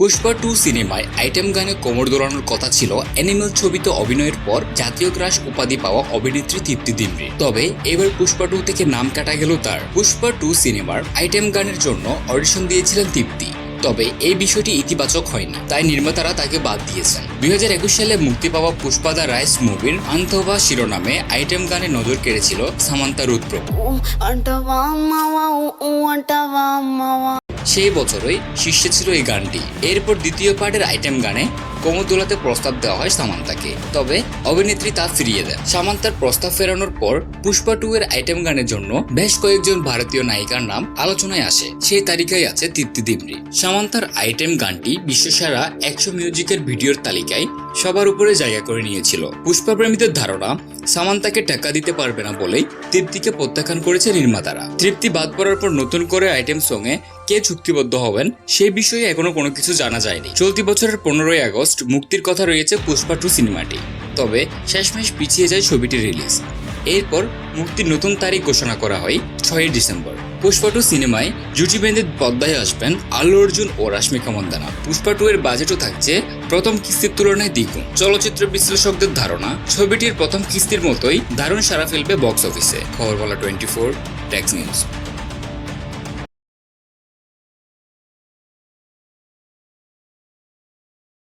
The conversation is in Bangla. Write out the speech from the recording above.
পুষ্পা 2 সিনেমায় আইটেম গানে কোমর দোলানোর কথা ছিল অ্যানিমেল ছবিতে অভিনয়ের পর জাতীয় ক্রাশ উপাধি পাওয়া অভিনেত্রী তৃপ্তি ডিমরি। তবে এবার পুষ্পা 2 থেকে নাম কাটা গেল তার। পুষ্পা 2 সিনেমার আইটেম গানের জন্য অডিশন দিয়েছিলেন তৃপ্তি, তবে এই বিষয়টি ইতিবাচক হয়নি, তাই নির্মাতারা তাকে বাদ দিয়েছেন। 2021 সালে মুক্তি পাওয়া পুষ্পা দ্য রাইস মুভির আন্থবা শিরোনামে আইটেম গানে নজর কেড়েছিল সামান্তা রুদ্রপ্রভু। সেই বছরই শীর্ষে ছিল এই গানটি। এরপর দ্বিতীয় পার্টের আইটেম গানে কোমর দোলাতে প্রস্তাব দেওয়া হয় সামান্তাকে, তবে অভিনেত্রী তা ফিরিয়ে দেন। সামান্তার প্রস্তাব ফেরানোর পর পুষ্পা 2 এর আইটেম গানের জন্য বেশ কয়েকজন ভারতীয় নায়িকার নাম আলোচনায় আসে। সেই তালিকায় আছে তৃপ্তি ডিমরি। সামান্তার আইটেম গানটি বিশ্বসেরা 100 মিউজিকের ভিডিওর তালিকায় সবার উপরে জায়গা করে নিয়েছিল। পুষ্পা প্রেমীদের ধারণা সামান্তাকে টাকা দিতে পারবে না বলেই তৃপ্তিকে প্রত্যাখ্যান করেছে নির্মাতারা। তৃপ্তি বাদ পড়ার পর নতুন করে আইটেম সঙ্গে কে চুক্তিবদ্ধ হবেন সেই বিষয়ে এখনো কোনো কিছু জানা যায়নি। চলতি বছরের 15ই আগস্ট মুক্তির কথা রয়েছে পুষ্পা 2 সিনেমাটি, তবে শেষমেশ পিছিয়ে যায় ছবিটির রিলিজ। এরপর মুক্তির নতুন তারিখ ঘোষণা করা হয় 6ই ডিসেম্বর। পুষ্পা 2 সিনেমায় জুটি বেঁধে পদ্মায় আসবেন আল্লু অর্জুন ও রাশমিকা মন্দানা। পুষ্পা 2 এর বাজেটও থাকছে প্রথম কিস্তির তুলনায় দ্বিগুণ। চলচ্চিত্র বিশ্লেষকদের ধারণা ছবিটির প্রথম কিস্তির মতোই দারুণ সাড়া ফেলবে বক্স অফিসে। খবর বলা 24 টেক্স নিউজ।